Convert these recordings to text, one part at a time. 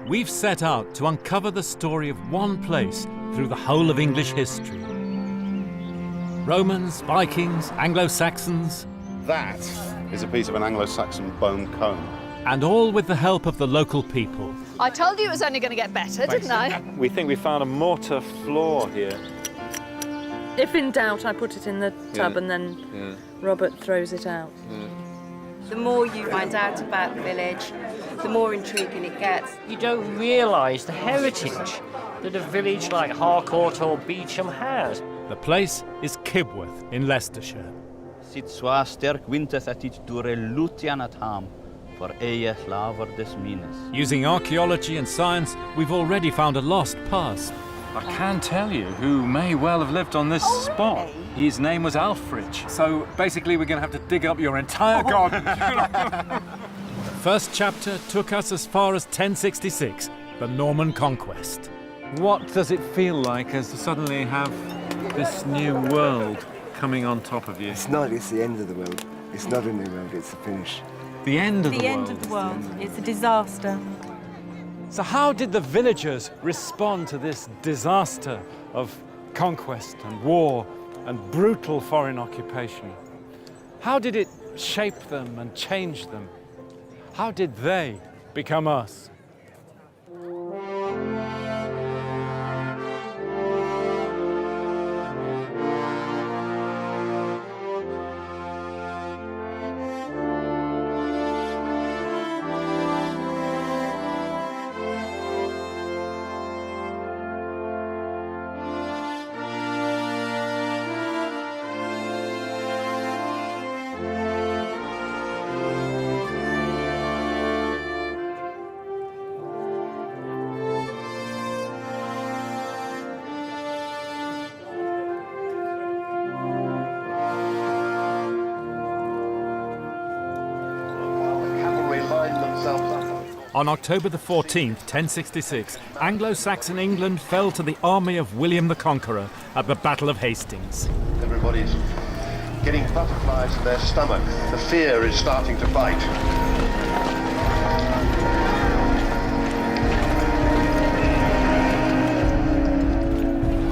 we've set out to uncover the story of one place through the whole of English history. Romans, Vikings, Anglo-Saxons. That is a piece of an Anglo-Saxon bone comb. And all with the help of the local people. I told you it was only going to get better, didn't I? We think we found a mortar floor here. If in doubt, I put it in the tub and then Robert throws it out. The more you find out about the village, the more intriguing it gets. You don't realise the heritage that a village like Harcourt or Beecham has. The place is Kibworth in Leicestershire. Sit swa sterk winters at it dure lutian at ham, for eie slaver des mines. Using archaeology and science, we've already found a lost past. I can tell you who may well have lived on this spot. Really? His name was Alfred. So basically we're going to have to dig up your entire garden. The first chapter took us as far as 1066, the Norman conquest. What does it feel like as to suddenly have this new world coming on top of you? It's not, it's the end of the world. It's not a new world, it's the finish. The end of the world. The end of the world. It's a disaster. So how did the villagers respond to this disaster of conquest and war and brutal foreign occupation? How did it shape them and change them? How did they become us? On October the 14th, 1066, Anglo-Saxon England fell to the army of William the Conqueror at the Battle of Hastings. Everybody's getting butterflies in their stomach. The fear is starting to bite.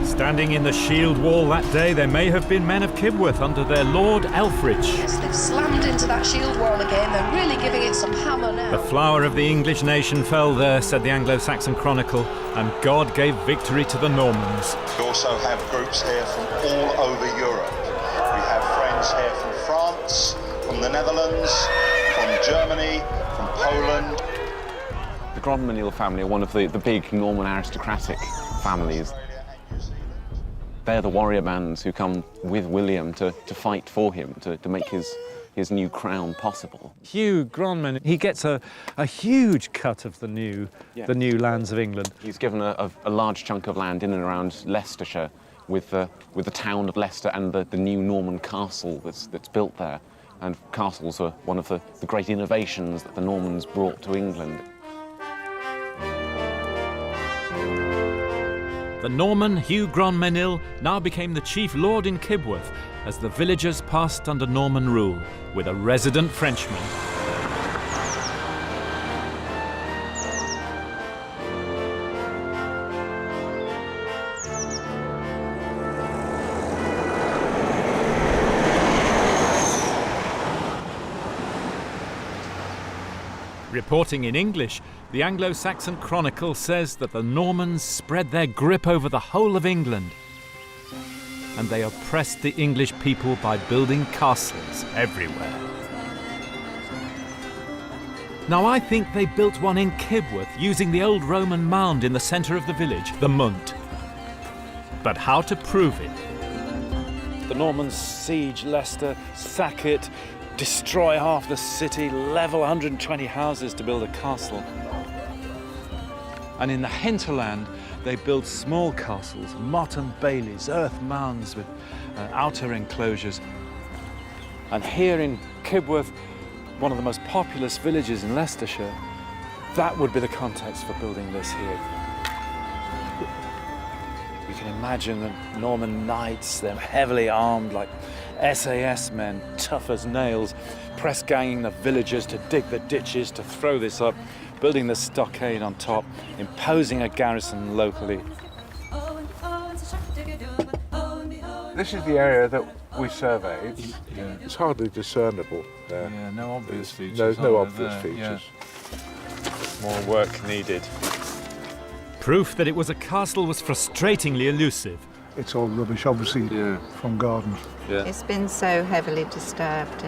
Standing in the shield wall that day, there may have been men of Kibworth under their Lord Elfrich. Yes, they've slammed into that shield wall again. They're really giving it some hammer now. The flower of the English nation fell there, said the Anglo-Saxon Chronicle, and God gave victory to the Normans. We also have groups here from all over Europe. We have friends here from France, from the Netherlands, from Germany, from Poland. The Grandmesnil family are one of the big Norman aristocratic families. They're the warrior bands who come with William to fight for him, to make his new crown possible. Hugh Grandmesnil, he gets a huge cut of the new lands of England. He's given a large chunk of land in and around Leicestershire with the town of Leicester and the new Norman castle that's built there. And castles are one of the great innovations that the Normans brought to England. The Norman Hugh Grandmesnil now became the chief lord in Kibworth as the villagers passed under Norman rule, with a resident Frenchman. Reporting in English, the Anglo-Saxon Chronicle says that the Normans spread their grip over the whole of England, and they oppressed the English people by building castles everywhere. Now, I think they built one in Kibworth using the old Roman mound in the centre of the village, the Munt. But how to prove it? The Normans siege Leicester, sack it, destroy half the city, level 120 houses to build a castle. And in the hinterland, they build small castles, motte and baileys, earth mounds with outer enclosures. And here in Kibworth, one of the most populous villages in Leicestershire, that would be the context for building this here. You can imagine the Norman knights, them heavily armed like SAS men, tough as nails, press-ganging the villagers to dig the ditches, to throw this up, building the stockade on top, imposing a garrison locally. This is the area that we surveyed. Yeah. It's hardly discernible there. Yeah, no obvious features. There's no obvious features. Yeah. More work needed. Proof that it was a castle was frustratingly elusive. It's all rubbish, obviously, from gardens. Yeah. It's been so heavily disturbed.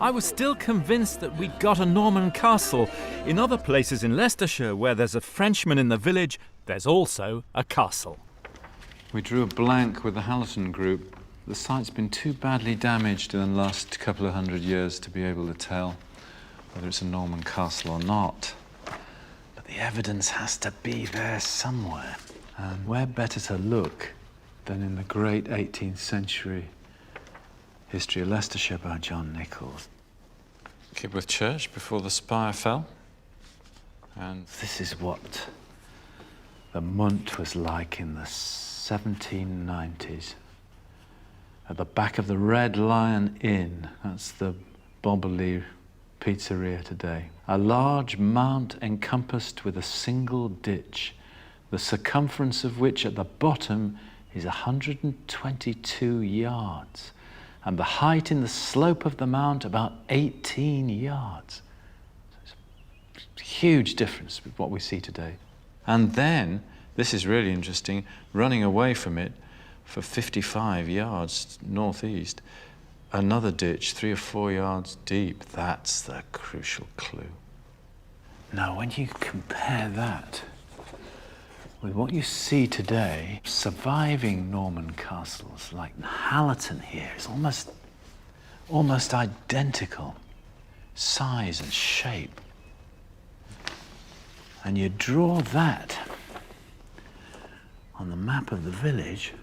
I was still convinced that we'd got a Norman castle. In other places in Leicestershire where there's a Frenchman in the village, there's also a castle. We drew a blank with the Hallerton group. The site's been too badly damaged in the last couple of 100 years to be able to tell whether it's a Norman castle or not. But the evidence has to be there somewhere. And where better to look than in the great 18th century history of Leicestershire by John Nichols. Kibworth Church before the spire fell. And this is what the Montfort was like in the 1790s. At the back of the Red Lion Inn, that's the Bobberley pizzeria today. A large mount encompassed with a single ditch, the circumference of which at the bottom is 122 yards, and the height in the slope of the mount about 18 yards. So it's a huge difference with what we see today. And then, this is really interesting, running away from it for 55 yards northeast, another ditch 3 or 4 yards deep. That's the crucial clue. Now, when you compare that with what you see today, surviving Norman castles like Hallerton here is almost identical, size and shape. And you draw that on the map of the village,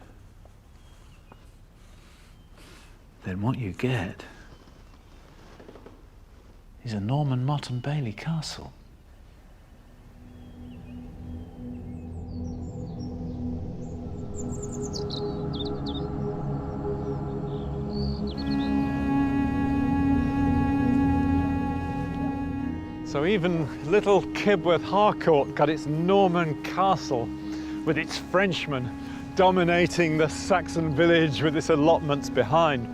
then what you get is a Norman Motte and Bailey castle. So even little Kibworth Harcourt got its Norman castle with its Frenchmen dominating the Saxon village with its allotments behind.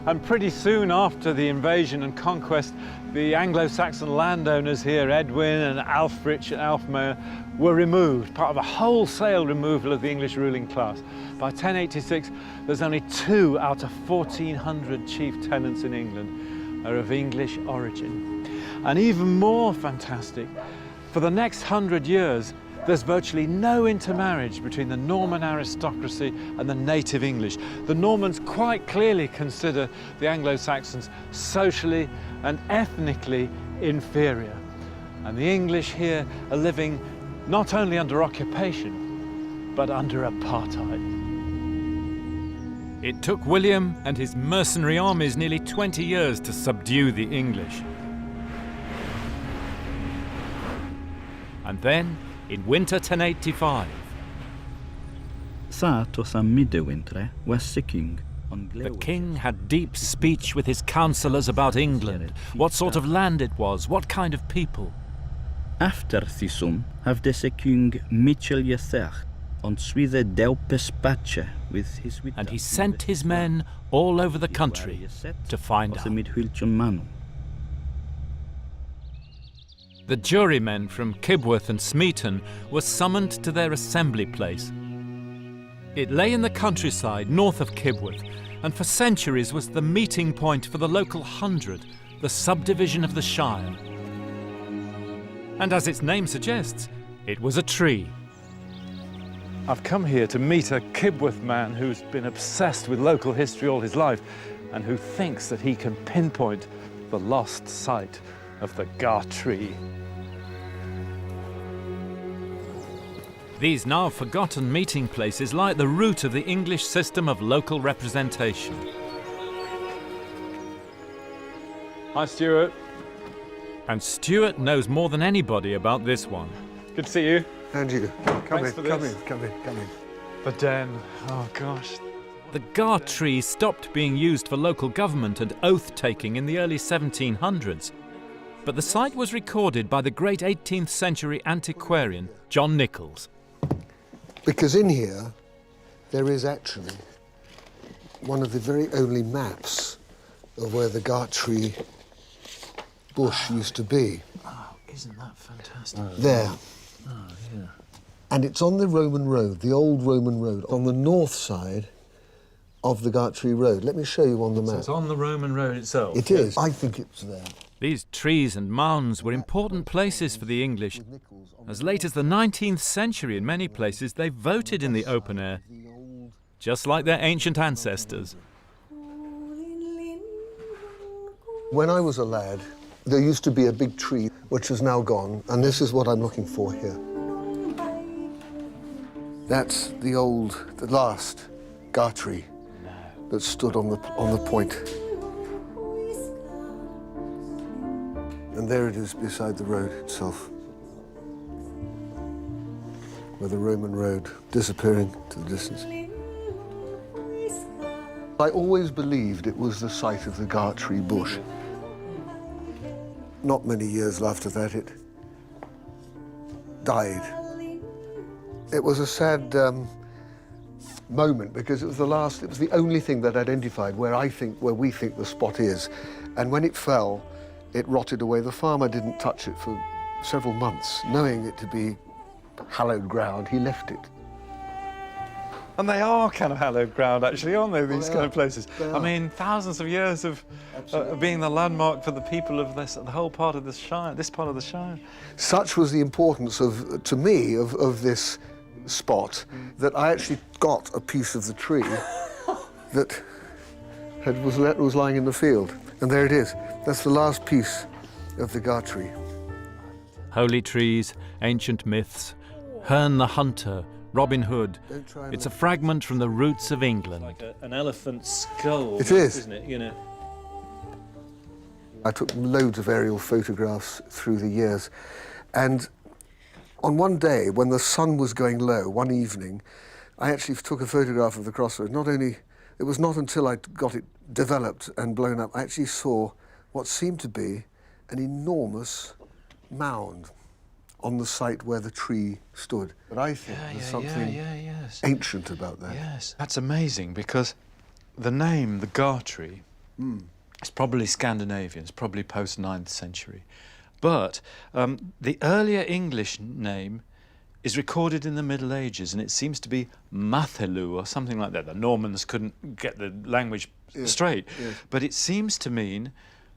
And pretty soon after the invasion and conquest, the Anglo-Saxon landowners here, Edwin and Alfrich and Alfmayer, were removed, part of a wholesale removal of the English ruling class. By 1086, there's only 2 out of 1,400 chief tenants in England are of English origin. And even more fantastic, for the next 100 years, there's virtually no intermarriage between the Norman aristocracy and the native English. The Normans quite clearly consider the Anglo-Saxons socially and ethnically inferior. And the English here are living not only under occupation, but under apartheid. It took William and his mercenary armies nearly 20 years to subdue the English. And then, in winter 1085, the king had deep speech with his councillors about England, what sort of land it was, what kind of people. After Thisum have desse king Mitchell Yethecht on Swithe Delpespache with his. And he sent his men all over the country to find out. The jurymen from Kibworth and Smeaton were summoned to their assembly place. It lay in the countryside north of Kibworth, and for centuries was the meeting point for the local 100, the subdivision of the Shire. And as its name suggests, it was a tree. I've come here to meet a Kibworth man who's been obsessed with local history all his life and who thinks that he can pinpoint the lost site of the Gar tree. These now forgotten meeting places lie at the root of the English system of local representation. Hi, Stuart. And Stuart knows more than anybody about this one. Good to see you. And you. Come in. The den. Oh, gosh. The Gar tree stopped being used for local government and oath-taking in the early 1700s. But the site was recorded by the great 18th century antiquarian John Nichols. Because in here, there is actually one of the very only maps of where the Gartree bush used to be. Oh, isn't that fantastic? There. Oh, yeah. And it's on the Roman road, the old Roman road, on the north side of the Gartree road. Let me show you on the map. So it's on the Roman road itself? It is. I think it's there. These trees and mounds were important places for the English. As late as the 19th century, in many places, they voted in the open air, just like their ancient ancestors. When I was a lad, there used to be a big tree, which is now gone, and this is what I'm looking for here. That's the last Gartree that stood on the point. And there it is beside the road itself, with the Roman road disappearing to the distance. I always believed it was the site of the Gartree bush. Not many years after that, it died. It was a sad moment because it was the only thing that identified where we think the spot is. And when it fell, it rotted away. The farmer didn't touch it for several months. Knowing it to be hallowed ground, he left it. And they are kind of hallowed ground, actually, aren't they, these kind of places? I mean, thousands of years of being the landmark for the people of the whole part of the Shire, this part of the Shire. Such was the importance to me of this spot that I actually got a piece of the tree that was lying in the field. And there it is. That's the last piece of the Gartree. Holy trees, ancient myths, Herne the Hunter, Robin Hood. It's a fragment from the roots of England. Like an elephant's skull. It is. Isn't it? You know. I took loads of aerial photographs through the years. And on one day, when the sun was going low, one evening, I actually took a photograph of the crossroads. It was not until I got it developed and blown up, I actually saw what seemed to be an enormous mound on the site where the tree stood. But I think there's something ancient about that. Yes, that's amazing because the name, the Gartree, is probably Scandinavian, it's probably post-9th century. But the earlier English name is recorded in the Middle Ages, and it seems to be Mathelu or something like that. The Normans couldn't get the language straight, but it seems to mean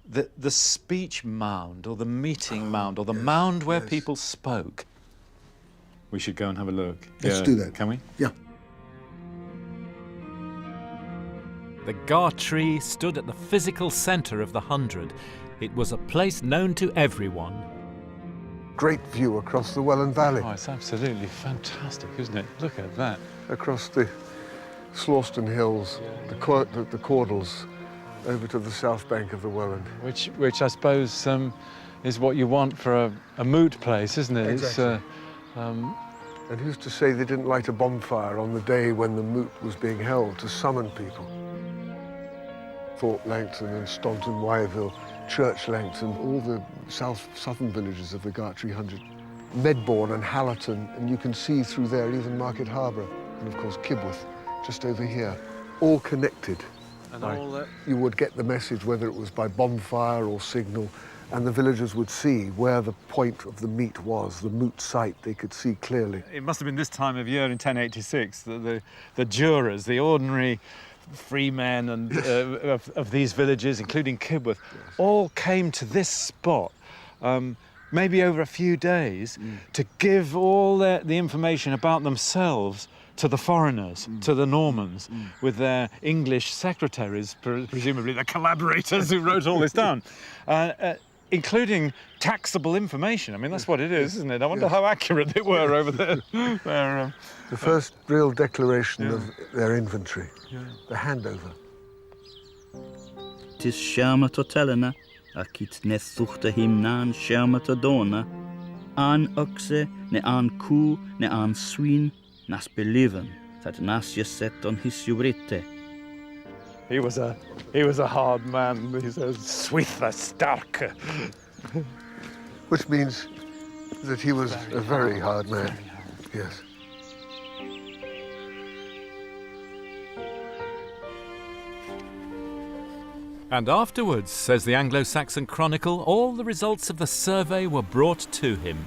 that the speech mound or the meeting mound or the mound where people spoke. We should go and have a look. Let's do that. Can we? Yeah. The Gartree stood at the physical centre of the 100. It was a place known to everyone. Great view across the Welland Valley. Oh, it's absolutely fantastic, isn't it? Look at that. Across the Slawston Hills, the Caudles, over to the south bank of the Welland. Which I suppose is what you want for a moot place, isn't it? Exactly. It's, and who's to say they didn't light a bonfire on the day when the moot was being held to summon people? Thorpe Langton and Staunton Wyerville, Church Langton, all the southern villages of the Gartree 100. Medbourne and Hallerton, and you can see through there even Market Harbour, and of course Kibworth, just over here, all connected. And all that. You would get the message whether it was by bonfire or signal, and the villagers would see where the point of the meet was, the moot site, they could see clearly. It must have been this time of year in 1086 that the jurors, the ordinary free men and of these villages, including Kibworth, all came to this spot, maybe over a few days, to give all the information about themselves to the foreigners, to the Normans, with their English secretaries, presumably the collaborators who wrote all this down, including taxable information. I mean, that's what it is, isn't it? I wonder how accurate they were over there. The first real declaration of their inventory, the handover. Tis scherma totelena, akit nethuchta himnan scherma todona, an oxe, ne an ku, ne an swin, nas beliven, that nas set on his jubrite. He was a hard man. He's a switha starke. which means that he was a very hard man. Yes. And afterwards, says the Anglo-Saxon Chronicle, all the results of the survey were brought to him.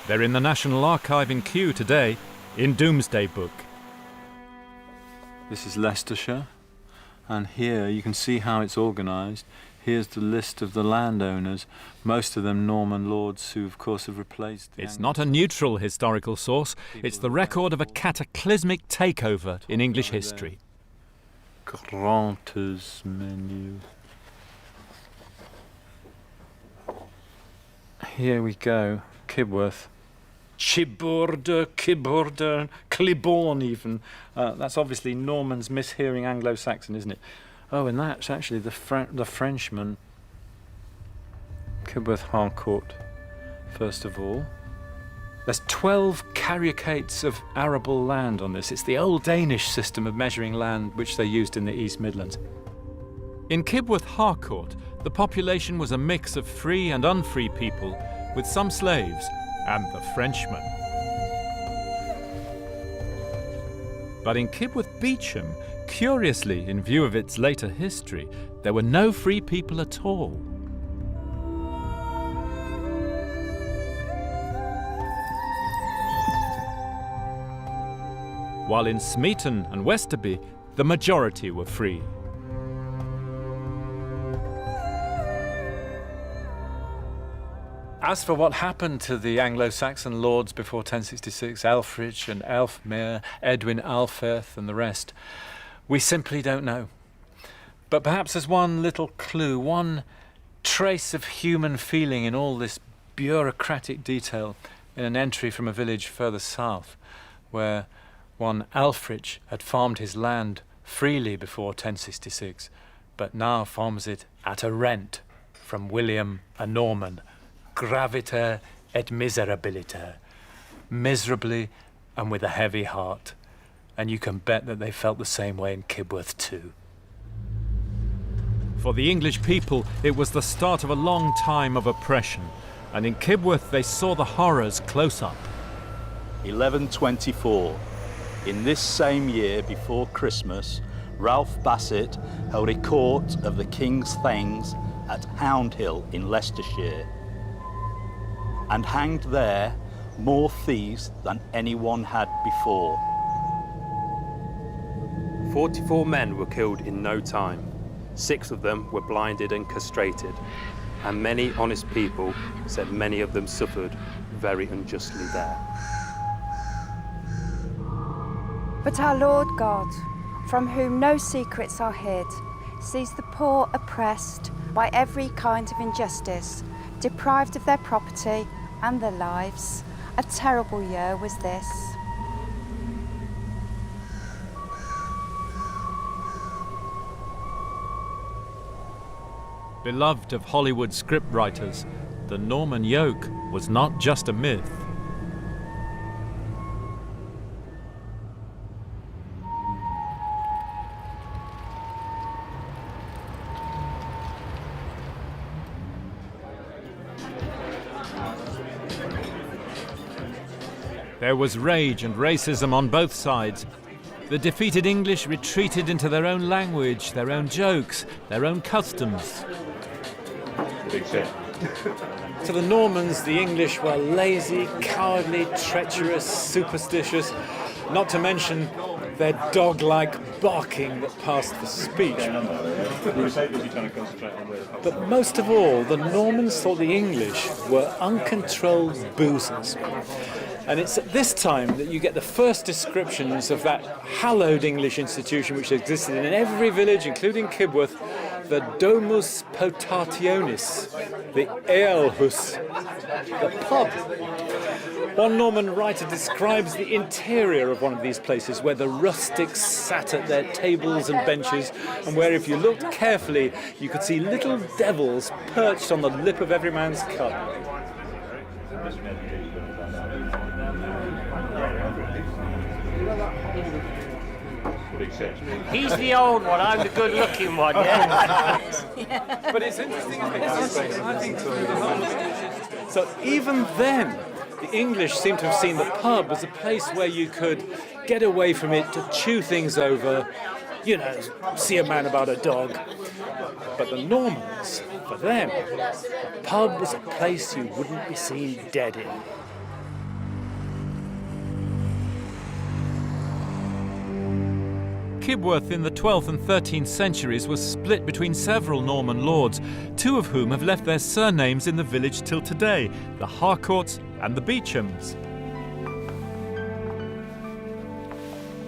They're in the National Archive in Kew today, in Domesday Book. This is Leicestershire, and here you can see how it's organised. Here's the list of the landowners, most of them Norman lords who, of course, have replaced the It's not a neutral historical source, it's the record of a cataclysmic takeover in English history. Granter's menu. Here we go, Kibworth. Chiburda, Kiburda, Cliborn even. That's obviously Norman's mishearing Anglo-Saxon, isn't it? Oh, and that's actually the Frenchman. Kibworth Harcourt, first of all. There's 12 carucates of arable land on this. It's the old Danish system of measuring land which they used in the East Midlands. In Kibworth Harcourt, the population was a mix of free and unfree people, with some slaves and the Frenchman. But in Kibworth Beecham, curiously, in view of its later history, there were no free people at all. While in Smeaton and Westerby, the majority were free. As for what happened to the Anglo-Saxon lords before 1066, Elfrich and Elfmere, Edwin Alfeth and the rest, we simply don't know. But perhaps there's one little clue, one trace of human feeling in all this bureaucratic detail in an entry from a village further south, where one Alfrich had farmed his land freely before 1066, but now farms it at a rent from William a Norman, graviter et miserabiliter, miserably and with a heavy heart. And you can bet that they felt the same way in Kibworth too. For the English people, it was the start of a long time of oppression, and in Kibworth they saw the horrors close up. 1124. In this same year before Christmas, Ralph Bassett held a court of the King's Things at Houndhill in Leicestershire, and hanged there more thieves than anyone had before. 44 men were killed in no time. 6 of them were blinded and castrated, and many honest people said many of them suffered very unjustly there. But our Lord God, from whom no secrets are hid, sees the poor oppressed by every kind of injustice, deprived of their property and their lives. A terrible year was this. Beloved of Hollywood scriptwriters, the Norman yoke was not just a myth. There was rage and racism on both sides. The defeated English retreated into their own language, their own jokes, their own customs. To the Normans, the English were lazy, cowardly, treacherous, superstitious, not to mention their dog-like barking that passed for speech. But most of all, the Normans thought the English were uncontrolled boozers. And it's at this time that you get the first descriptions of that hallowed English institution which existed in every village, including Kibworth, the Domus Potationis, the alehouse, the pub. One Norman writer describes the interior of one of these places where the rustics sat at their tables and benches, and where, if you looked carefully, you could see little devils perched on the lip of every man's cup. He's the old one, I'm the good-looking one, yeah? But it's interesting, isn't it? I think so even then, the English seem to have seen the pub as a place where you could get away from it, to chew things over, you know, see a man about a dog. But the Normans, for them, the pub was a place you wouldn't be seen dead in. Kibworth in the 12th and 13th centuries was split between several Norman lords, two of whom have left their surnames in the village till today, the Harcourts and the Beauchamps.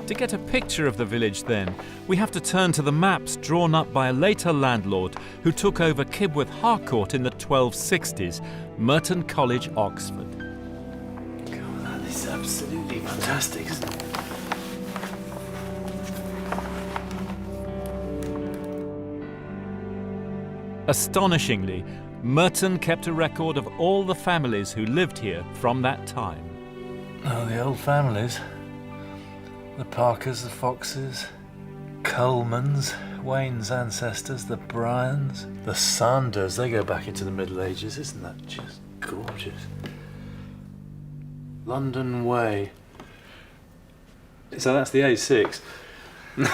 To get a picture of the village then, we have to turn to the maps drawn up by a later landlord who took over Kibworth Harcourt in the 1260s, Merton College, Oxford. God, this is absolutely fantastic, isn't it? Astonishingly, Merton kept a record of all the families who lived here from that time. Oh, the old families. The Parkers, the Foxes, Colemans, Wayne's ancestors, the Bryans, the Sanders. They go back into the Middle Ages. Isn't that just gorgeous? London Way. So that's the A6. And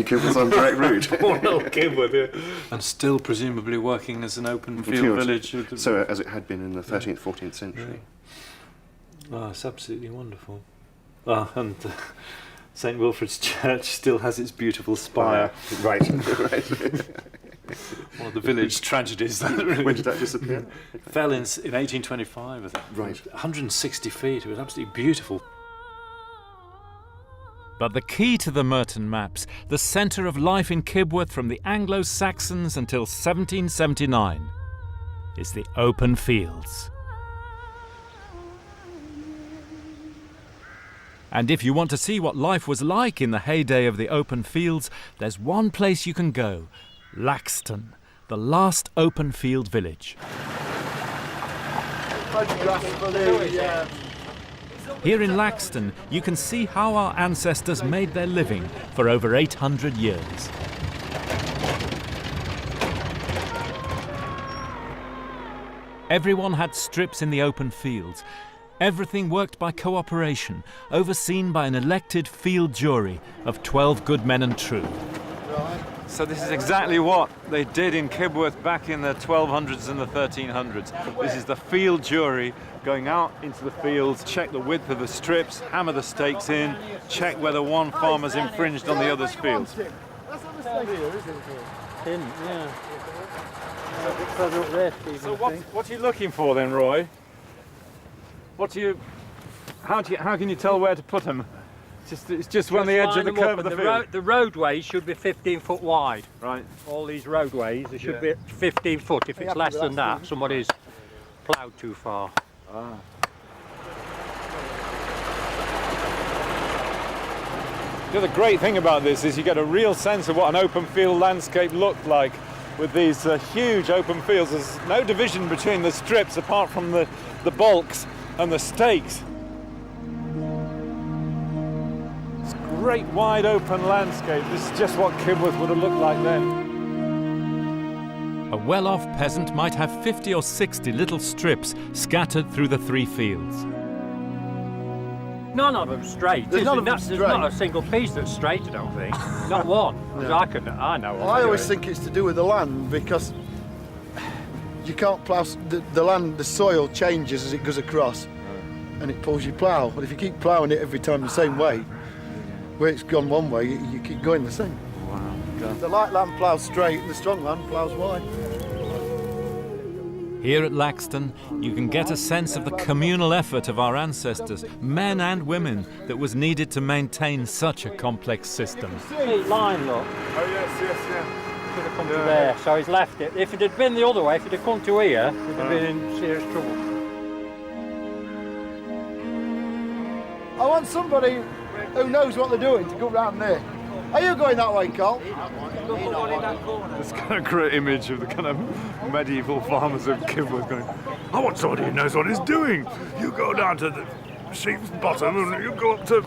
Kibworth's on direct route. Poor little Kibworth, yeah. And still presumably working as an open field village. So as it had been in the 13th, 14th century. Yeah. Oh, it's absolutely wonderful. Oh, and St Wilfrid's Church still has its beautiful spire. Right, right. One of the village tragedies. When did that disappear? Fell in 1825, I think. Right. 160 feet. It was absolutely beautiful. But the key to the Merton maps, the centre of life in Kibworth from the Anglo-Saxons until 1779, is the open fields. And if you want to see what life was like in the heyday of the open fields, there's one place you can go, Laxton, the last open field village. Here in Laxton, you can see how our ancestors made their living for over 800 years. Everyone had strips in the open fields. Everything worked by cooperation, overseen by an elected field jury of 12 good men and true. So this is exactly what they did in Kibworth back in the 1200s and the 1300s. This is the field jury going out into the fields, check the width of the strips, hammer the stakes in, check whether one farmer's infringed on the other's fields. That's on the stake here, isn't it? Yeah. A bit further up there, Stephen. So what are you looking for then, Roy? How can you tell where to put them? It's just on the edge of the curve of the field. The roadways should be 15 foot wide. Right. All these roadways, they should be 15 foot. If it's less than that, somebody's ploughed too far. Ah. The other great thing about this is you get a real sense of what an open field landscape looked like with these huge open fields. There's no division between the strips apart from the bulks and the stakes. It's a great wide open landscape. This is just what Kibworth would have looked like then. A well-off peasant might have 50 or 60 little strips scattered through the three fields. None of them straight. There's not a single piece that's straight, I don't think. Not one. No. I know. I always think it's to do with the land, because you can't plough the land. The soil changes as it goes across, and it pulls your plough. But if you keep ploughing it every time the same way, where it's gone one way, you keep going the same. Wow. The light land ploughs straight, and the strong land ploughs wide. Here at Laxton, you can get a sense of the communal effort of our ancestors, men and women, that was needed to maintain such a complex system. Straight line, look. Oh yes. Could have come to there, so he's left it. If it had been the other way, if it had come to here, we'd have been in serious trouble. I want somebody who knows what they're doing to go round there. Are you going that way, Carl? It's kind of a great image of the kind of medieval farmers of Kibworth going, I want somebody who knows what he's doing. You go down to the sheep's bottom and you go up to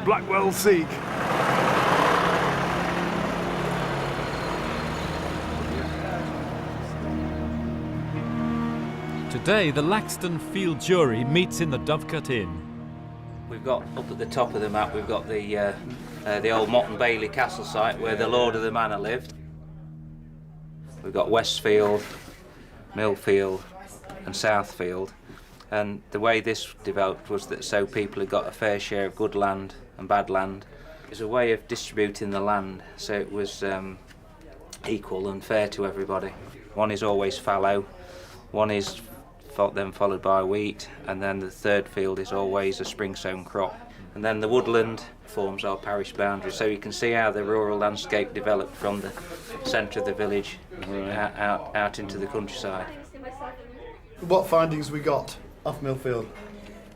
Blackwell Seek. Today, the Laxton Field Jury meets in the Dovecote Inn. We've got, up at the top of the map, we've got the old Mott and Bailey castle site where the Lord of the Manor lived. We've got Westfield, Millfield and Southfield. And the way this developed was that so people had got a fair share of good land and bad land. It was a way of distributing the land so it was equal and fair to everybody. One is always fallow, one is then followed by wheat, and then the third field is always a spring-sown crop. And then the woodland forms our parish boundary, so you can see how the rural landscape developed from the centre of the village out into the countryside. What findings we got off Millfield?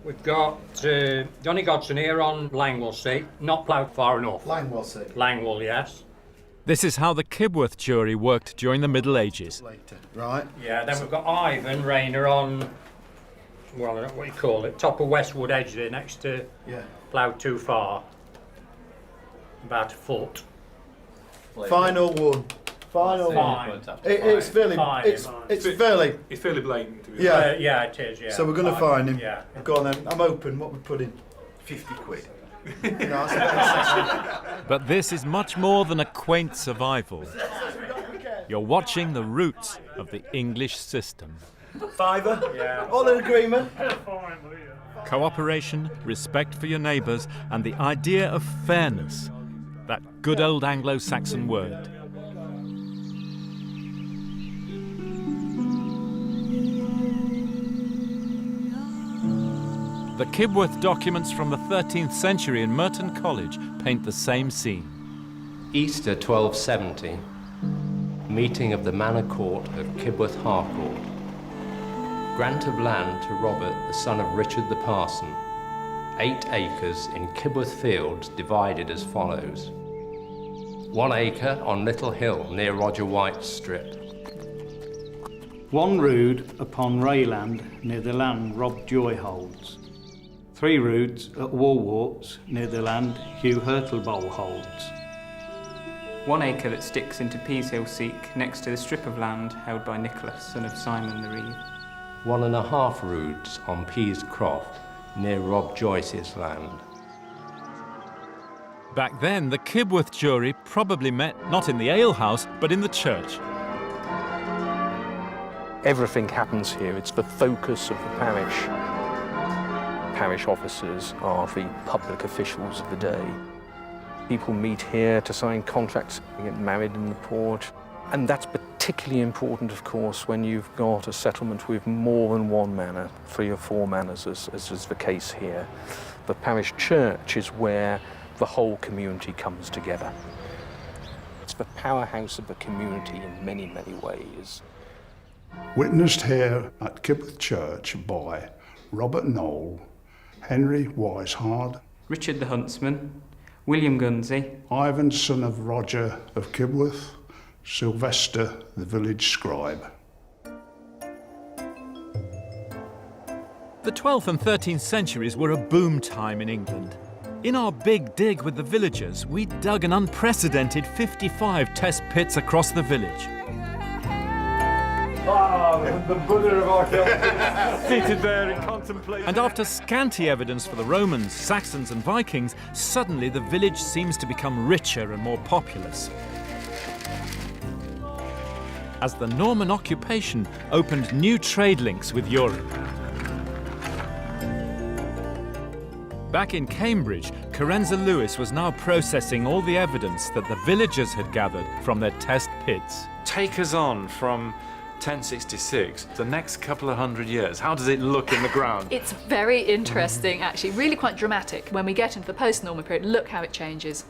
We've got Johnny Godson here on Langwell, not ploughed far enough. Langwell. Langwell, yes. This is how the Kibworth jury worked during the Middle Ages. Right. Yeah, then we've got Ivan Rayner on, well, I don't know what you call it, top of Westwood Edge there, next to ploughed too far. About a foot. Final one. Final one. It's fairly. It's fairly. It's fairly blatant. To be Yeah. Yeah, it is. Yeah. So we're going to find him. Yeah. Go on then. I'm open. What we put in? 50 quid. No, But this is much more than a quaint survival. You're watching the roots of the English system. Fiver. Yeah. All in agreement. Cooperation, respect for your neighbours, and the idea of fairness. That good old Anglo-Saxon word. The Kibworth documents from the 13th century in Merton College paint the same scene. Easter 1270, meeting of the Manor Court of Kibworth Harcourt. Grant of land to Robert, the son of Richard the parson. 8 acres in Kibworth Fields divided as follows. 1 acre on Little Hill near Roger White's strip. 1 rood upon Rayland near the land Rob Joy holds. 3 roods at Walworts near the land Hugh Hurtlebowl holds. 1 acre that sticks into Peashill Seek next to the strip of land held by Nicholas, son of Simon the Reeve. 1.5 roods on Pease Croft near Rob Joyce's land. Back then, the Kibworth jury probably met not in the alehouse, but in the church. Everything happens here. It's the focus of the parish. Parish officers are the public officials of the day. People meet here to sign contracts, get married in the port. And that's particularly important, of course, when you've got a settlement with more than one manor, 3 or 4 manors, as is the case here. The parish church is where the whole community comes together. It's the powerhouse of the community in many, many ways. Witnessed here at Kibworth Church by Robert Knoll, Henry Wisehard, Richard the Huntsman, William Gunsey, Ivan son of Roger of Kibworth, Sylvester the village scribe. The 12th and 13th centuries were a boom time in England. In our big dig with the villagers, we dug an unprecedented 55 test pits across the village. The Buddha of archaeology seated there in contemplation. And after scanty evidence for the Romans, Saxons and Vikings, suddenly the village seems to become richer and more populous. As the Norman occupation opened new trade links with Europe. Back in Cambridge, Carenza Lewis was now processing all the evidence that the villagers had gathered from their test pits. Take us on from 1066, the next couple of 100 years. How does it look in the ground? It's very interesting, actually, really quite dramatic. When we get into the post-Norman period, look how it changes.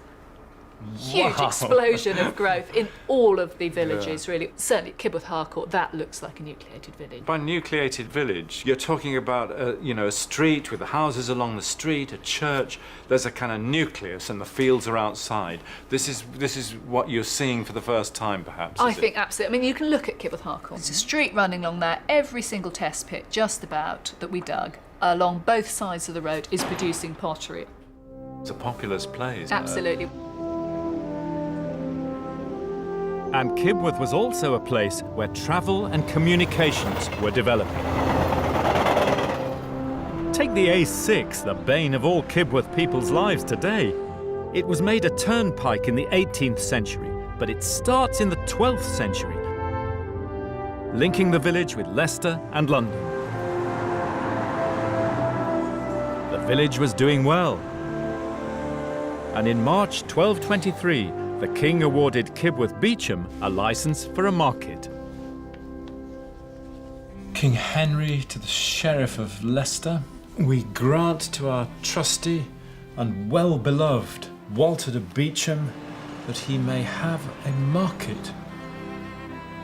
Huge explosion of growth in all of the villages, really. Certainly at Kibworth Harcourt, that looks like a nucleated village. By nucleated village, you're talking about a street with the houses along the street, a church. There's a kind of nucleus, and the fields are outside. This is what you're seeing for the first time, perhaps. I think absolutely. I mean, you can look at Kibworth Harcourt. There's a street running along there. Every single test pit, just about, that we dug along both sides of the road is producing pottery. It's a populous place. Absolutely. And Kibworth was also a place where travel and communications were developing. the A6, the bane of all Kibworth people's lives today, it was made a turnpike in the 18th century, but it starts in the 12th century, linking the village with Leicester and London. The village was doing well, and in March 1223, the king awarded Kibworth Beecham a licence for a market. King Henry to the Sheriff of Leicester, we grant to our trusty and well-beloved Walter de Beecham that he may have a market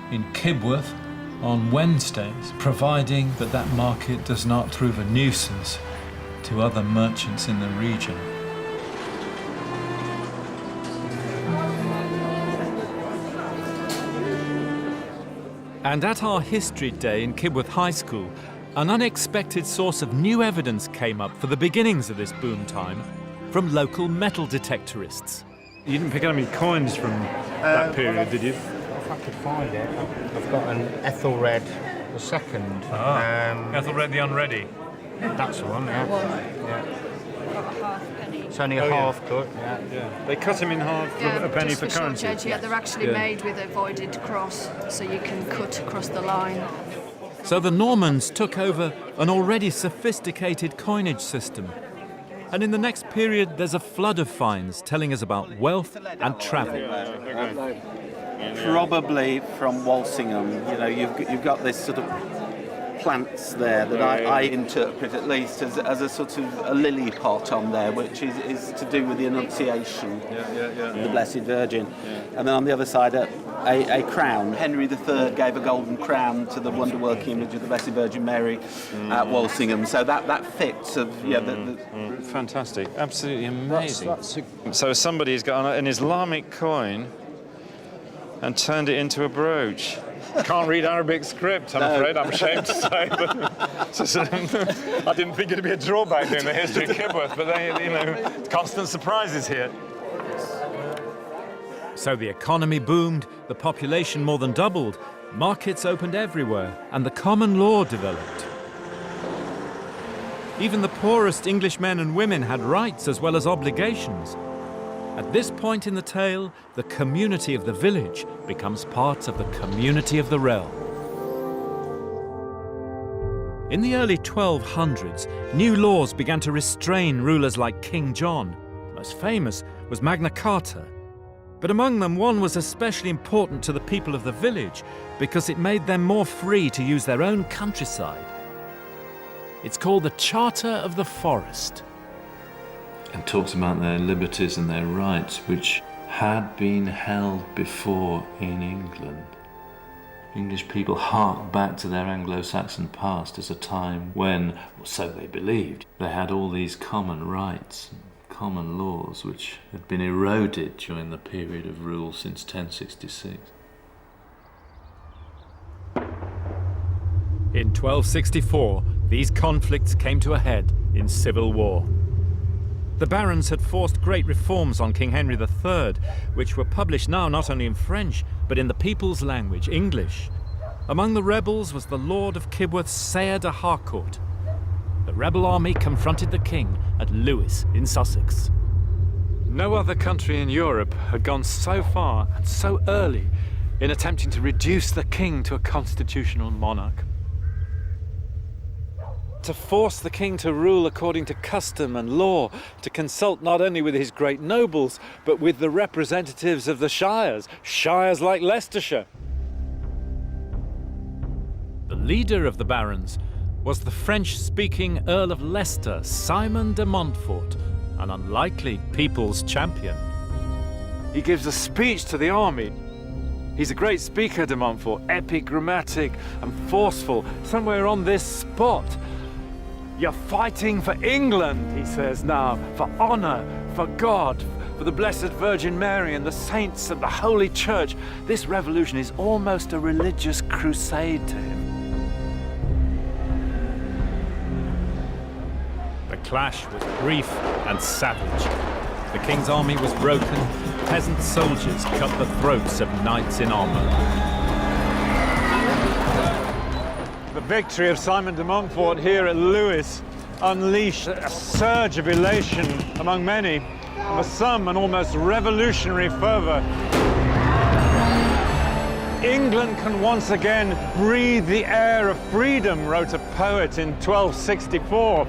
in Kibworth on Wednesdays, providing that that market does not prove a nuisance to other merchants in the region. And at our history day in Kibworth High School, an unexpected source of new evidence came up for the beginnings of this boom time from local metal detectorists. You didn't pick up any coins from that period, did you? If I could find it, I've got an Ethelred II. Ethelred the Unready. That's the one, yeah. It's only a half cut. Yeah. They cut him in half for a penny for currency. Yeah, they're actually made with a voided cross, so you can cut across the line. So the Normans took over an already sophisticated coinage system. And in the next period, there's a flood of finds telling us about wealth and travel. Probably from Walsingham. You know, you've got this sort of plants there that I interpret at least as a sort of a lily pot on there, which is to do with the Annunciation, the Blessed Virgin. And then on the other side, a crown. Henry III gave a golden crown to the wonder-working image of the Blessed Virgin Mary at Walsingham. So that fits of fantastic, absolutely amazing. So somebody's got an Islamic coin and turned it into a brooch. Can't read Arabic script, I'm afraid. I'm ashamed to say, but I didn't think it'd be a drawback in the history of Kibworth, but constant surprises here. So the economy boomed, the population more than doubled, markets opened everywhere, and the common law developed. Even the poorest English men and women had rights as well as obligations. At this point in the tale, the community of the village becomes part of the community of the realm. In the early 1200s, new laws began to restrain rulers like King John. Most famous was Magna Carta. But among them, one was especially important to the people of the village because it made them more free to use their own countryside. It's called the Charter of the Forest. It talks about their liberties and their rights, which had been held before in England. English people hark back to their Anglo-Saxon past as a time when, or so they believed, they had all these common rights, common laws, which had been eroded during the period of rule since 1066. In 1264, these conflicts came to a head in civil war. The barons had forced great reforms on King Henry III, which were published now not only in French, but in the people's language, English. Among the rebels was the Lord of Kibworth, Sayer de Harcourt. The rebel army confronted the king at Lewes in Sussex. No other country in Europe had gone so far and so early in attempting to reduce the king to a constitutional monarch. To force the king to rule according to custom and law, to consult not only with his great nobles, but with the representatives of the shires like Leicestershire. The leader of the barons was the French-speaking Earl of Leicester, Simon de Montfort, an unlikely people's champion. He gives a speech to the army. He's a great speaker, de Montfort, epigrammatic and forceful, somewhere on this spot. You're fighting for England, he says now, for honor, for God, for the Blessed Virgin Mary and the saints of the Holy Church. This revolution is almost a religious crusade to him. The clash was brief and savage. The king's army was broken. Peasant soldiers cut the throats of knights in armor. The victory of Simon de Montfort here at Lewes unleashed a surge of elation among many, and for some an almost revolutionary fervour. England can once again breathe the air of freedom, wrote a poet in 1264.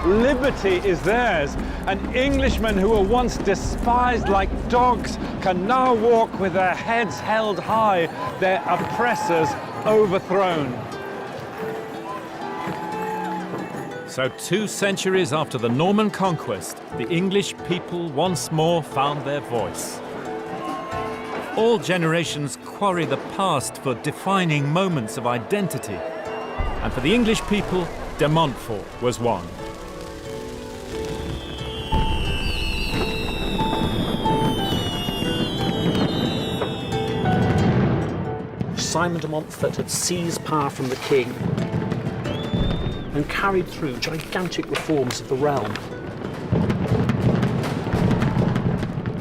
Liberty is theirs, and Englishmen who were once despised like dogs can now walk with their heads held high, their oppressors overthrown. So 2 centuries after the Norman conquest, the English people once more found their voice. All generations quarry the past for defining moments of identity. And for the English people, de Montfort was one. Simon de Montfort had seized power from the king and carried through gigantic reforms of the realm.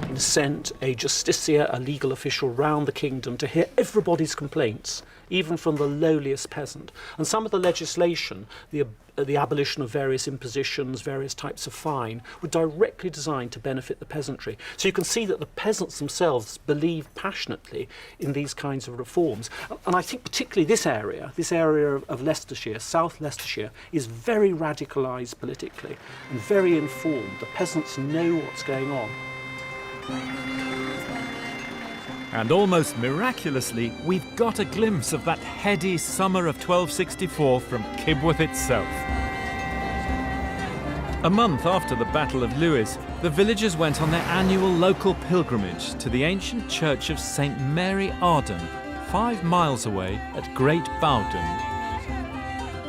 He sent a justiciar, a legal official, round the kingdom to hear everybody's complaints, even from the lowliest peasant. And some of the legislation, the abolition of various impositions, various types of fine, were directly designed to benefit the peasantry. So you can see that the peasants themselves believed passionately in these kinds of reforms. And I think particularly this area of Leicestershire, South Leicestershire, is very radicalised politically and very informed. The peasants know what's going on. And almost miraculously, we've got a glimpse of that heady summer of 1264 from Kibworth itself. A month after the Battle of Lewes, the villagers went on their annual local pilgrimage to the ancient church of St. Mary Arden, 5 miles away at Great Bowden.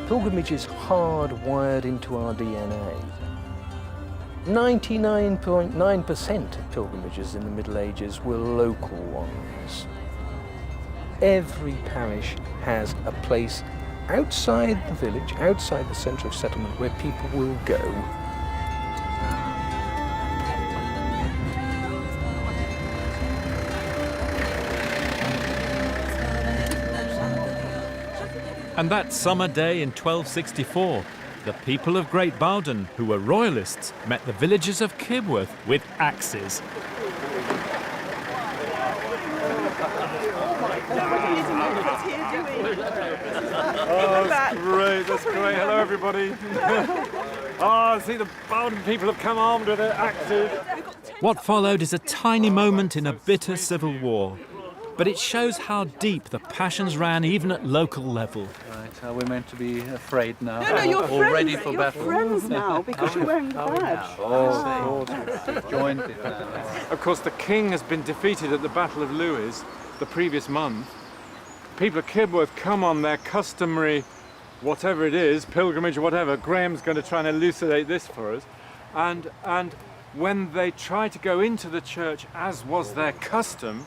Pilgrimage is hardwired into our DNA. 99.9% of pilgrimages in the Middle Ages were local ones. Every parish has a place outside the village, outside the centre of settlement, where people will go. And that summer day in 1264, the people of Great Bowden, who were royalists, met the villagers of Kibworth with axes. Oh, that's great, that's great. Hello, everybody. I see the Bowden people have come armed with their axes. What followed is a tiny moment in a bitter civil war, but it shows how deep the passions ran even at local level. Right, are we meant to be afraid now? No, you're All friends. ready for You're battle? friends now because you're wearing the badge. Oh, joined it now. Of course, the king has been defeated at the Battle of Lewes the previous month. People of Kibworth come on their customary, whatever it is, pilgrimage or whatever. Graham's going to try and elucidate this for us. And when they try to go into the church, as was their custom,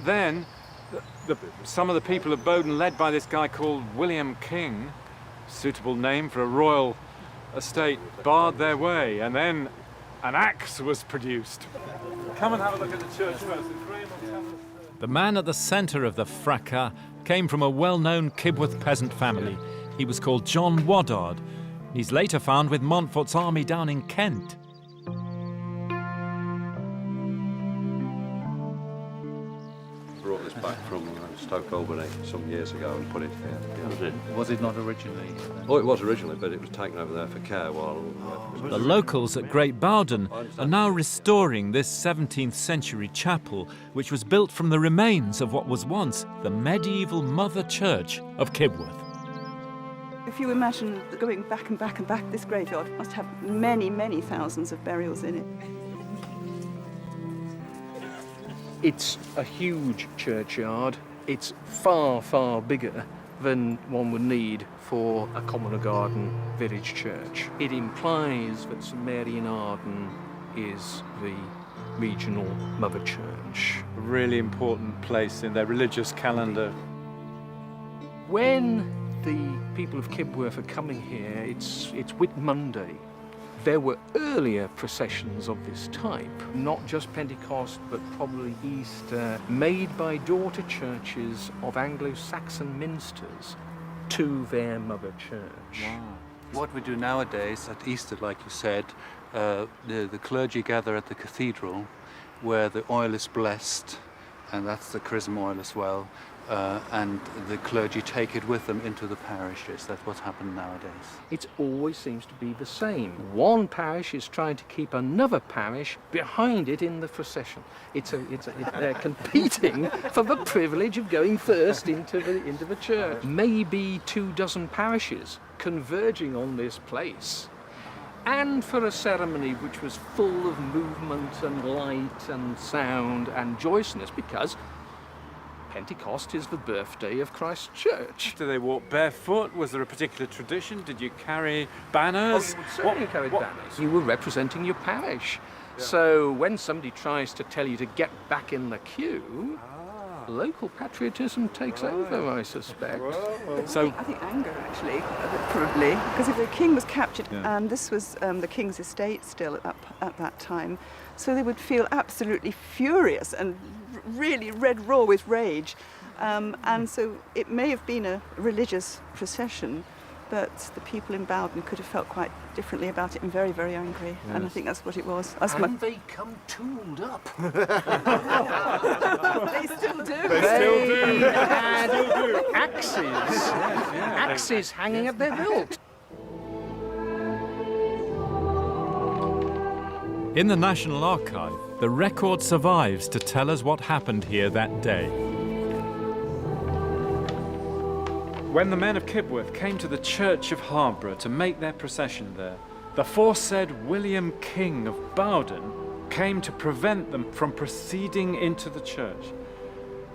then some of the people of Bowden, led by this guy called William King, suitable name for a royal estate, barred their way, and then an axe was produced. Come and have a look at the church first. The man at the centre of the fracas came from a well-known Kibworth peasant family. He was called John Woddard. He's later found with Montfort's army down in Kent. Brought this back from Stoke Albany some years ago and put it here. Was it not originally? Oh, it was originally, but it was taken over there for care while... The locals at Great Bowden are now restoring this 17th century chapel, which was built from the remains of what was once the medieval mother church of Kibworth. If you imagine going back and back and back, this graveyard must have many, many thousands of burials in it. It's a huge churchyard. It's far, far bigger than one would need for a commoner garden village church. It implies that St Mary in Arden is the regional mother church. A really important place in their religious calendar. When the people of Kibworth are coming here, it's Whit Monday. There were earlier processions of this type, not just Pentecost, but probably Easter, made by daughter churches of Anglo-Saxon minsters to their mother church. Wow. What we do nowadays at Easter, like you said, the clergy gather at the cathedral where the oil is blessed, and that's the chrism oil as well, and the clergy take it with them into the parishes. That's what's happened nowadays. It always seems to be the same. One parish is trying to keep another parish behind it in the procession. They're competing for the privilege of going first into the church. Maybe 24 parishes converging on this place, and for a ceremony which was full of movement and light and sound and joyousness, because Pentecost is the birthday of Christ's church. Do they walk barefoot? Was there a particular tradition? Did you carry banners? Oh, you certainly carried banners. You were representing your parish. Yeah. So when somebody tries to tell you to get back in the queue, local patriotism takes over, I suspect. So I think anger, actually, probably, because if the king was captured, and this was the king's estate still at that time, so they would feel absolutely furious and really red raw with rage. And so it may have been a religious procession, but the people in Bowden could have felt quite differently about it and very, very angry. Yes. And I think that's what it was. And they come tooled up. They still do. They had axes hanging at their belt. In the National Archive, the record survives to tell us what happened here that day. When the men of Kibworth came to the church of Harborough to make their procession there, the foresaid William King of Bowden came to prevent them from proceeding into the church,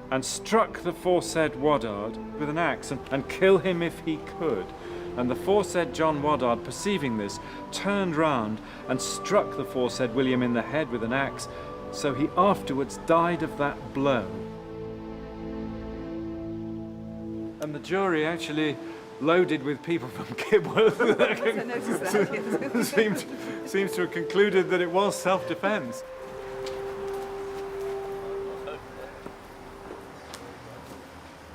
and struck the foresaid Woddard with an axe and kill him if he could. And the foresaid John Woddard, perceiving this, turned round and struck the foresaid William in the head with an axe, so he afterwards died of that blow. And the jury, actually loaded with people from Kibworth, seems to have concluded that it was self-defence.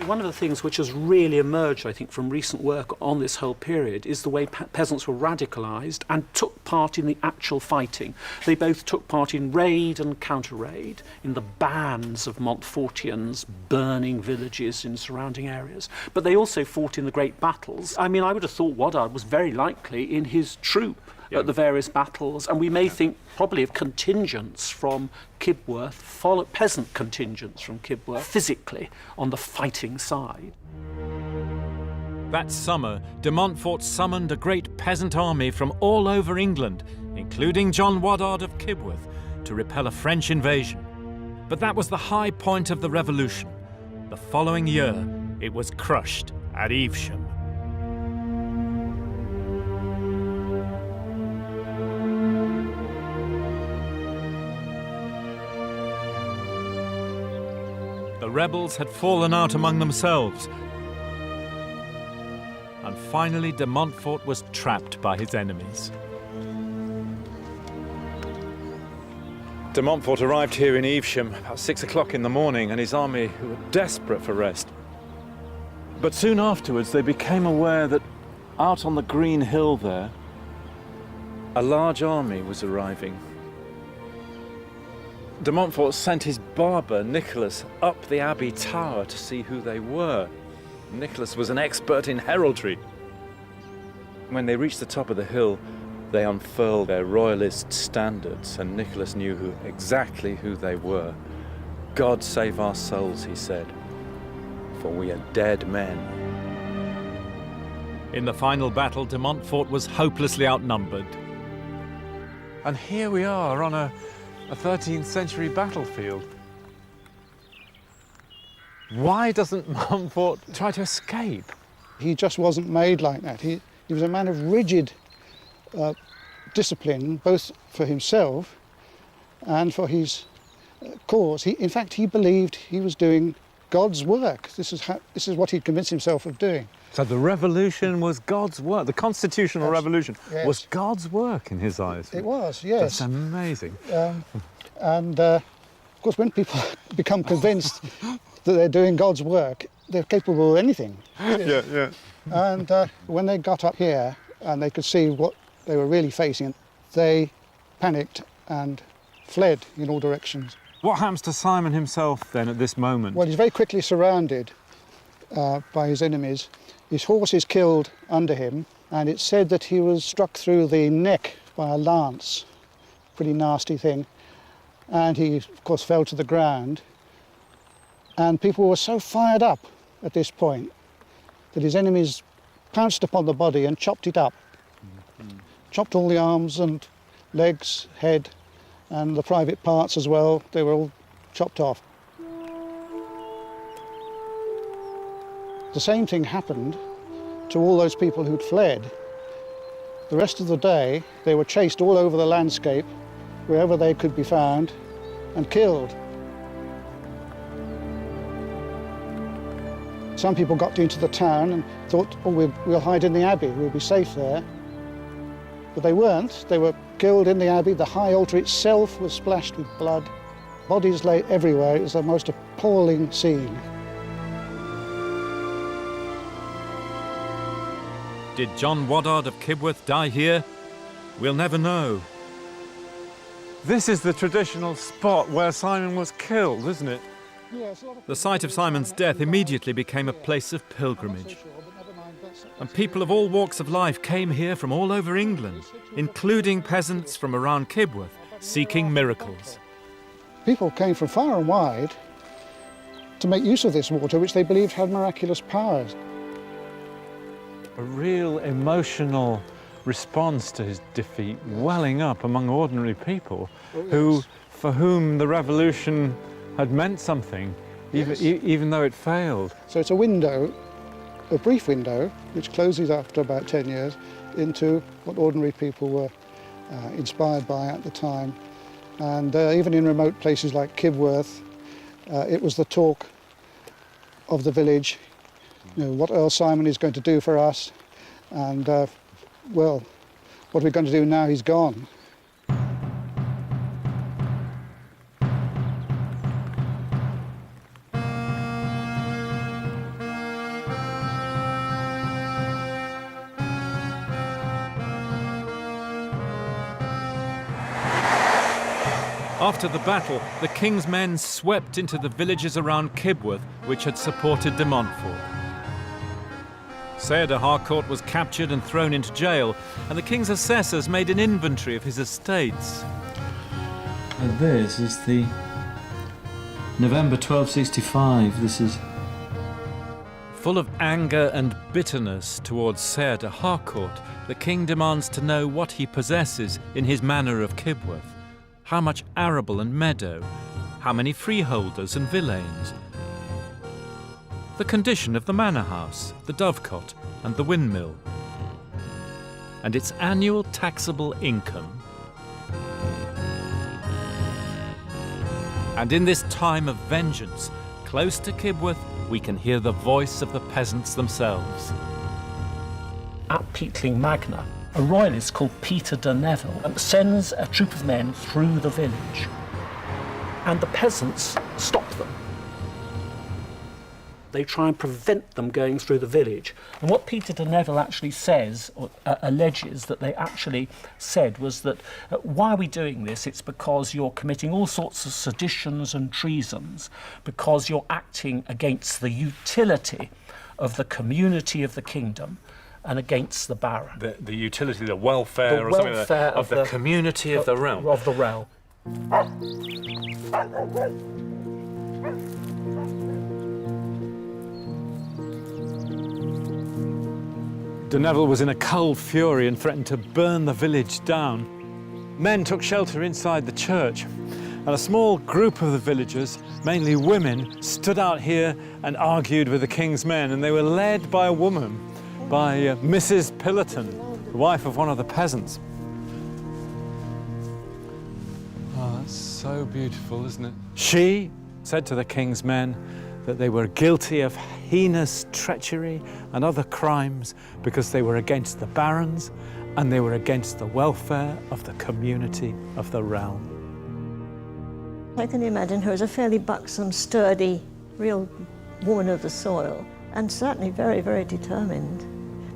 One of the things which has really emerged, I think, from recent work on this whole period is the way peasants were radicalised and took part in the actual fighting. They both took part in raid and counter-raid, in the bands of Montfortians burning villages in surrounding areas. But they also fought in the great battles. I mean, I would have thought Woddard was very likely in his troop at the various battles, and we may think probably of contingents from Kibworth, peasant contingents from Kibworth, physically on the fighting side. That summer, de Montfort summoned a great peasant army from all over England, including John Woddard of Kibworth, to repel a French invasion. But that was the high point of the revolution. The following year, it was crushed at Evesham. The rebels had fallen out among themselves, and finally de Montfort was trapped by his enemies. De Montfort arrived here in Evesham about 6 o'clock in the morning, and his army were desperate for rest. But soon afterwards they became aware that out on the green hill there, a large army was arriving. De Montfort sent his barber, Nicholas, up the abbey tower to see who they were. Nicholas was an expert in heraldry. When they reached the top of the hill, they unfurled their royalist standards, and Nicholas knew exactly who they were. "God save our souls," he said, "for we are dead men." In the final battle, de Montfort was hopelessly outnumbered. And here we are on a 13th century battlefield. Why doesn't Montfort try to escape? He just wasn't made like that. He was a man of rigid discipline, both for himself and for his cause. In fact, he believed he was doing God's work. This is what he'd convinced himself of doing. So the revolution was God's work. The constitutional revolution was God's work in his eyes. It was, yes. That's amazing. Of course, when people become convinced that they're doing God's work, they're capable of anything. Yeah. And when they got up here, and they could see what they were really facing, they panicked and fled in all directions. What happens to Simon himself then at this moment? Well, he's very quickly surrounded by his enemies. His horse is killed under him, and it's said that he was struck through the neck by a lance, pretty nasty thing, and he of course fell to the ground. And people were so fired up at this point that his enemies pounced upon the body and chopped it up. Chopped all the arms and legs, head, and the private parts as well. They were all chopped off. The same thing happened to all those people who'd fled. The rest of the day, they were chased all over the landscape, wherever they could be found, and killed. Some people got into the town and thought, oh, we'll hide in the abbey, we'll be safe there. But they weren't. They were killed in the abbey. The high altar itself was splashed with blood. Bodies lay everywhere. It was the most appalling scene. Did John Woddard of Kibworth die here? We'll never know. This is the traditional spot where Simon was killed, isn't it? The site of Simon's death immediately became a place of pilgrimage. And people of all walks of life came here from all over England, including peasants from around Kibworth, seeking miracles. People came from far and wide to make use of this water, which they believed had miraculous powers. A real emotional response to his defeat welling up among ordinary people for whom the revolution had meant something, even though it failed. So it's a window, a brief window, which closes after about 10 years, into what ordinary people were inspired by at the time. And even in remote places like Kibworth, it was the talk of the village, you know, what Earl Simon is going to do for us, and well, what we're going to do now, he's gone. After the battle, the king's men swept into the villages around Kibworth, which had supported de Montfort. Sire de Harcourt was captured and thrown into jail, and the king's assessors made an inventory of his estates. And this is the November 1265. This is Full of anger and bitterness towards Sire de Harcourt, the king demands to know what he possesses in his manor of Kibworth. How much arable and meadow, how many freeholders and villeins, the condition of the manor house, the dovecot and the windmill, and its annual taxable income. And in this time of vengeance, close to Kibworth, we can hear the voice of the peasants themselves. At Peatling Magna, a royalist called Peter de Neville sends a troop of men through the village, and the peasants stop them. They try and prevent them going through the village. And what Peter de Neville actually says, or alleges that they actually said, was that why are we doing this? It's because you're committing all sorts of seditions and treasons, because you're acting against the utility of the community of the kingdom and against the baron. The utility, the welfare, or something like that, of the community of the realm. Of the realm. De Neville was in a cold fury and threatened to burn the village down. Men took shelter inside the church, and a small group of the villagers, mainly women, stood out here and argued with the king's men, and they were led by a woman, by Mrs. Pillerton, the wife of one of the peasants. Oh, that's so beautiful, isn't it? She said to the king's men that they were guilty of heinous treachery and other crimes because they were against the barons and they were against the welfare of the community of the realm. I can imagine her as a fairly buxom, sturdy, real woman of the soil, and certainly very, very determined.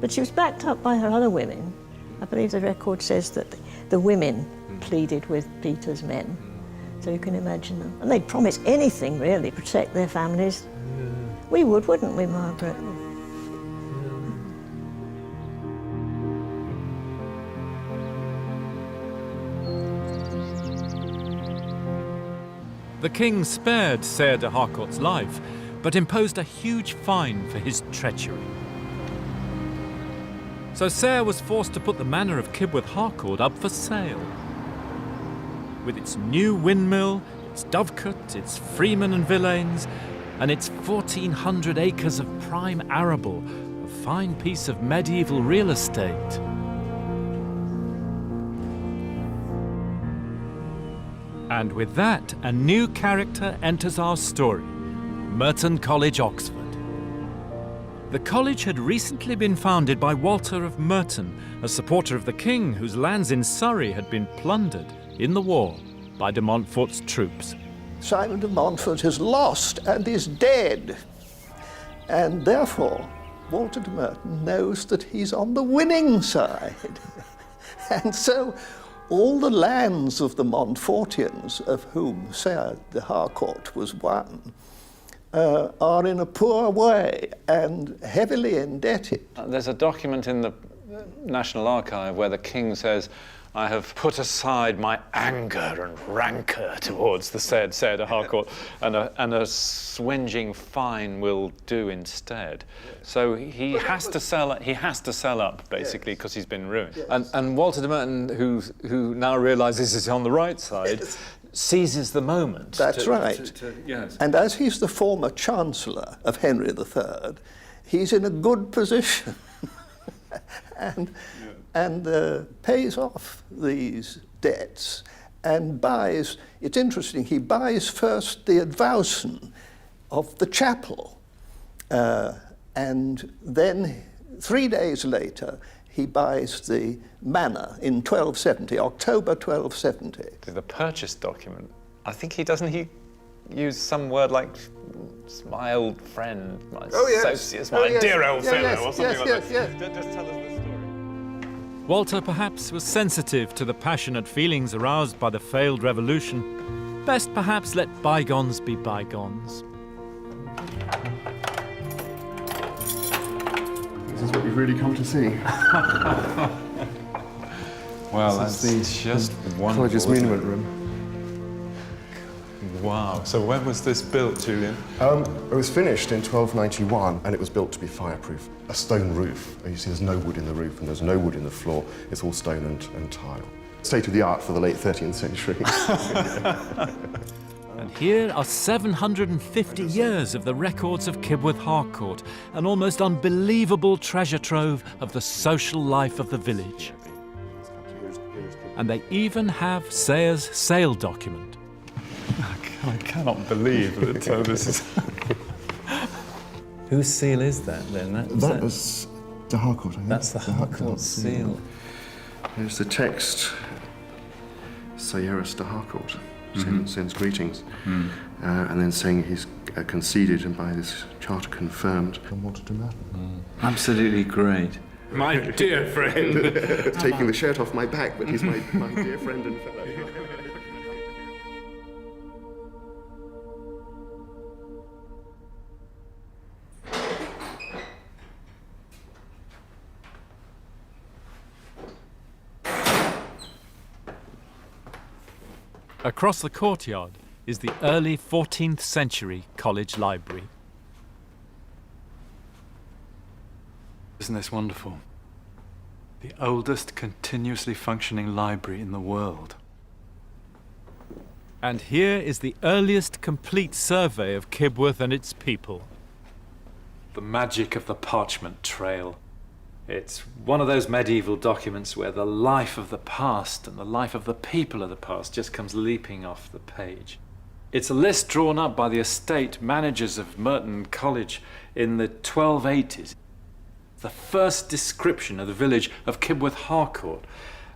But she was backed up by her other women. I believe the record says that the women pleaded with Peter's men. So you can imagine them. And they'd promise anything, really, protect their families. We would, wouldn't we, Margaret? The king spared Sayre de Harcourt's life, but imposed a huge fine for his treachery. So Sayre was forced to put the manor of Kibworth Harcourt up for sale. With its new windmill, its dovecote, its freemen and villeins, and its 1,400 acres of prime arable, a fine piece of medieval real estate. And with that, a new character enters our story, Merton College, Oxford. The college had recently been founded by Walter of Merton, a supporter of the king whose lands in Surrey had been plundered in the war by de Montfort's troops. Simon de Montfort has lost and is dead. And therefore, Walter de Merton knows that he's on the winning side. And so all the lands of the Montfortians, of whom Sayre de Harcourt was one, are in a poor way and heavily indebted. There's a document in the National Archive where the king says, I have put aside my anger and rancour towards the said Sayre de Harcourt, and a swinging fine will do instead. So he has to sell. He has to sell up basically because he's been ruined. And Walter de Merton, who now realises he's on the right side, seizes the moment. That's right. Yes. And as he's the former Chancellor of Henry III, he's in a good position. and pays off these debts and buys, it's interesting, he buys first the advowson of the chapel, and then 3 days later he buys the manor in 1270, October 1270. The purchase document, I think he use some word like my old friend, my associate, my dear old fellow, or something like that. Just tell us the story. Walter perhaps was sensitive to the passionate feelings aroused by the failed revolution. Best perhaps let bygones be bygones. This is what you've really come to see. Well, that's just wonderful. College's monument room. Wow. So when was this built, Julian? It was finished in 1291, and it was built to be fireproof. A stone roof. You see, there's no wood in the roof, and there's no wood in the floor. It's all stone and tile. State of the art for the late 13th century. And here are 750 years of the records of Kibworth Harcourt, an almost unbelievable treasure trove of the social life of the village. And they even have Sayre's sale document. I cannot believe that this is... Whose seal is that then? That was de Harcourt, I think. That's the Harcourt seal. There's the text, Sayres de Harcourt, sends greetings, and then saying he's conceded and by this charter confirmed. And Walter de Merton. Absolutely great. My dear friend. Taking the shirt off my back, but he's my dear friend and fellow. Across the courtyard is the early 14th century college library. Isn't this wonderful? The oldest continuously functioning library in the world. And here is the earliest complete survey of Kibworth and its people. The magic of the parchment trail. It's one of those medieval documents where the life of the past and the life of the people of the past just comes leaping off the page. It's a list drawn up by the estate managers of Merton College in the 1280s. The first description of the village of Kibworth Harcourt.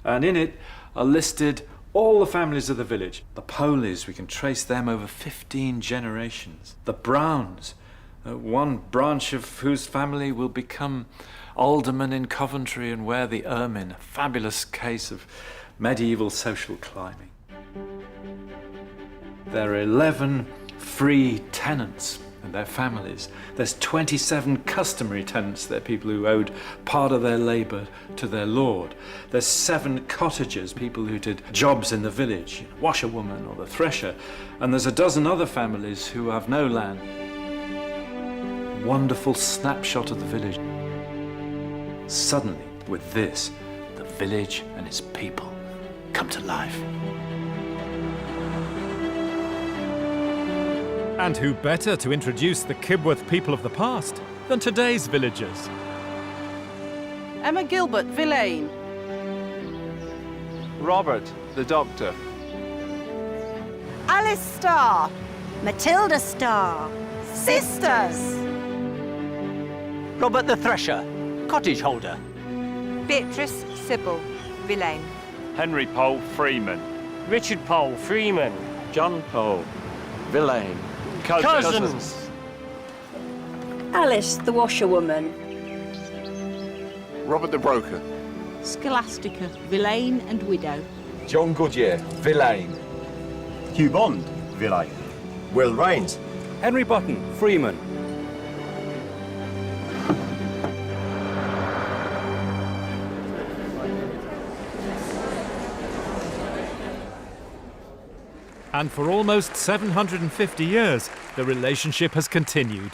And in it are listed all the families of the village. The Poleys, we can trace them over 15 generations. The Browns, one branch of whose family will become alderman in Coventry and wear the ermine, a fabulous case of medieval social climbing. There are 11 free tenants and their families. There's 27 customary tenants. They're people who owed part of their labour to their lord. There's 7 cottagers, people who did jobs in the village, washerwoman or the thresher. And there's a dozen other families who have no land. Wonderful snapshot of the village. Suddenly, with this, the village and its people come to life. And who better to introduce the Kibworth people of the past than today's villagers? Emma Gilbert, Villain. Robert, the doctor. Alice Starr. Matilda Starr. Sisters. Robert the Thresher, cottage holder. Beatrice Sybil, Villain. Henry Pole, Freeman. Richard Pole, Freeman. John Pole, Villain. Cousins. Alice the washerwoman. Robert the broker. Scholastica, Villain and widow. John Goodyear, Villain. Hugh Bond, Villain. Will Rains. Henry Button, Freeman. And for almost 750 years, the relationship has continued.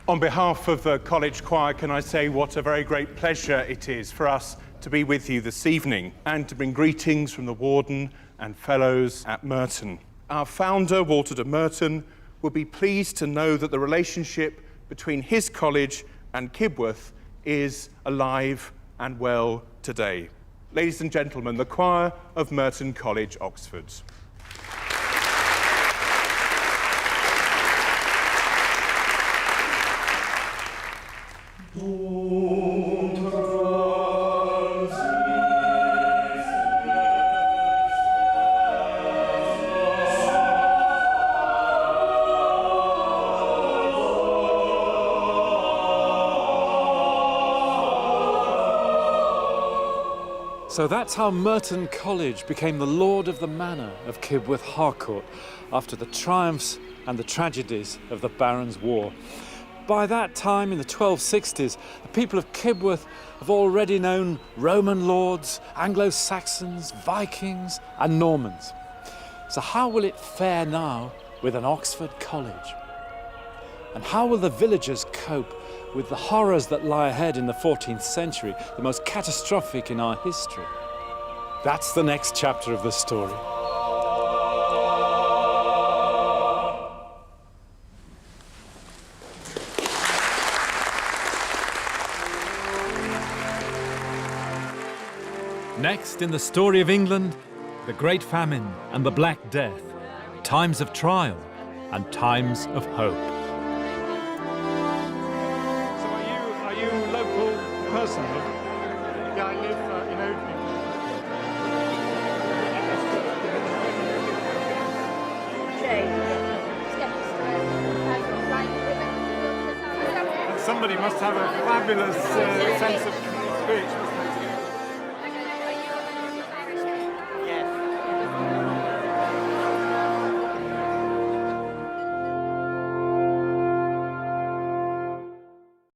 On behalf of the College Choir, can I say what a very great pleasure it is for us to be with you this evening and to bring greetings from the Warden and Fellows at Merton. Our founder, Walter de Merton, will be pleased to know that the relationship between his college and Kibworth is alive and well today. Ladies and gentlemen, the choir of Merton College, Oxford. So that's how Merton College became the lord of the manor of Kibworth Harcourt after the triumphs and the tragedies of the Barons' War. By that time, in the 1260s, the people of Kibworth have already known Roman lords, Anglo-Saxons, Vikings and Normans. So how will it fare now with an Oxford college? And how will the villagers cope with the horrors that lie ahead in the 14th century, the most catastrophic in our history? That's the next chapter of the story. Next in the story of England, the Great Famine and the Black Death, times of trial and times of hope. Are you a local person? Yeah, I live in Oadby. And somebody must have a fabulous sense of speech.